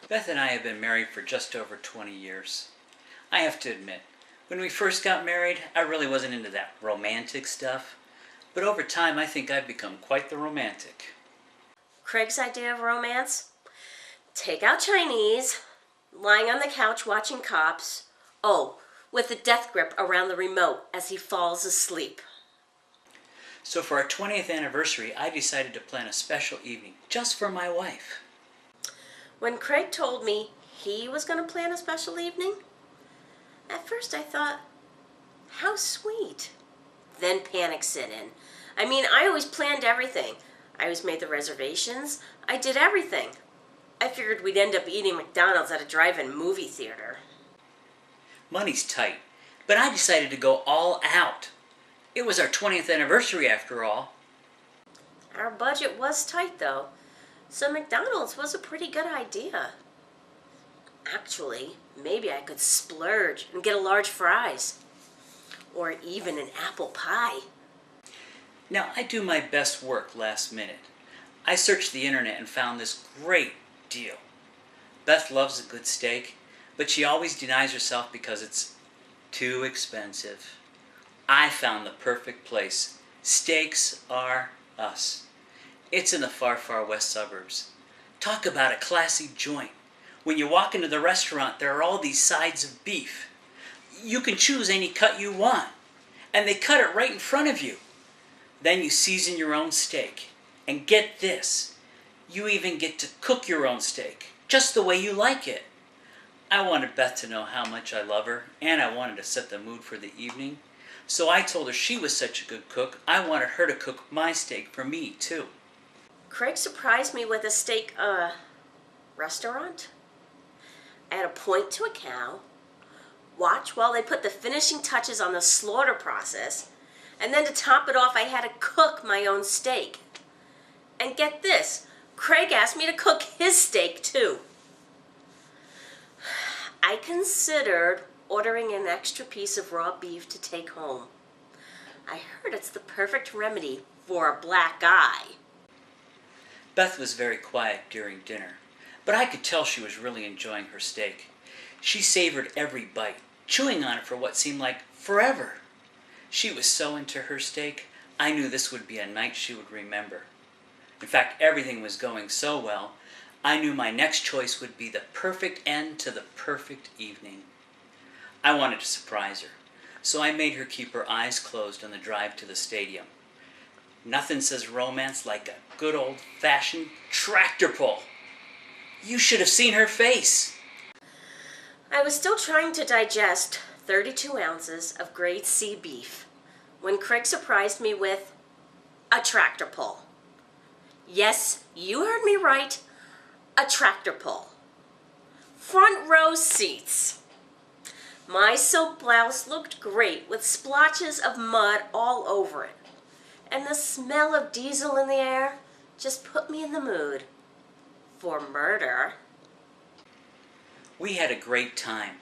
Beth and I have been married for just over 20 years. I have to admit, when we first got married, I really wasn't into that romantic stuff. But over time, I think I've become quite the romantic. Craig's idea of romance? Take out Chinese, lying on the couch watching Cops. Oh, with a death grip around the remote as he falls asleep. So for our 20th anniversary, I decided to plan a special evening just for my wife. When Craig told me he was going to plan a special evening, at first I thought, how sweet. Then panic set in. I always planned everything. I always made the reservations. I did everything. I figured we'd end up eating McDonald's at a drive-in movie theater. Money's tight, but I decided to go all out. It was our 20th anniversary after all. Our budget was tight though, so McDonald's was a pretty good idea. Actually, maybe I could splurge and get a large fries. Or even an apple pie. Now, I do my best work last minute. I searched the internet and found this great deal. Beth loves a good steak, but she always denies herself because it's too expensive. I found the perfect place. Steaks are us. It's in the far, far west suburbs. Talk about a classy joint. When you walk into the restaurant, there are all these sides of beef. You can choose any cut you want, and they cut it right in front of you. Then you season your own steak. And get this, you even get to cook your own steak, just the way you like it. I wanted Beth to know how much I love her, and I wanted to set the mood for the evening. So I told her she was such a good cook, I wanted her to cook my steak for me, too. Craig surprised me with a steak, restaurant. I had to point to a cow, watch while they put the finishing touches on the slaughter process, and then to top it off, I had to cook my own steak. And get this, Craig asked me to cook his steak too. I considered ordering an extra piece of raw beef to take home. I heard it's the perfect remedy for a black eye. Beth was very quiet during dinner, but I could tell she was really enjoying her steak. She savored every bite, chewing on it for what seemed like forever. She was so into her steak, I knew this would be a night she would remember. In fact, everything was going so well, I knew my next choice would be the perfect end to the perfect evening. I wanted to surprise her, so I made her keep her eyes closed on the drive to the stadium. Nothing says romance like a good old-fashioned tractor pull. You should have seen her face. I was still trying to digest 32 ounces of grade C beef when Craig surprised me with a tractor pull. Yes, you heard me right, a tractor pull. Front row seats. My silk blouse looked great with splotches of mud all over it. And the smell of diesel in the air just put me in the mood for murder. We had a great time,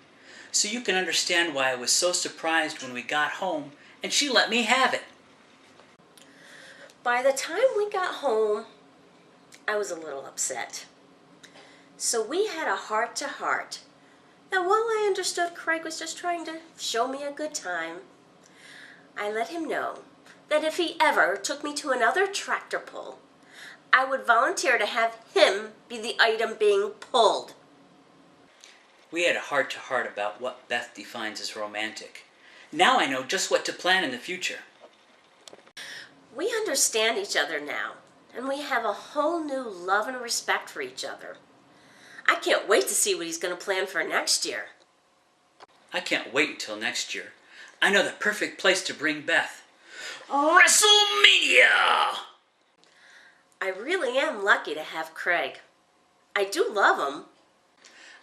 so you can understand why I was so surprised when we got home and she let me have it. By the time we got home, I was a little upset. So we had a heart-to-heart. Now, while I understood Craig was just trying to show me a good time, I let him know that if he ever took me to another tractor pull, I would volunteer to have him be the item being pulled. We had a heart-to-heart about what Beth defines as romantic. Now I know just what to plan in the future. We understand each other now, and we have a whole new love and respect for each other. I can't wait to see what he's going to plan for next year. I can't wait until next year. I know the perfect place to bring Beth. WrestleMania! I really am lucky to have Craig. I do love him.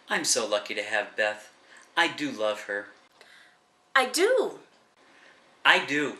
I'm so lucky to have Beth. I do love her. I do. I do.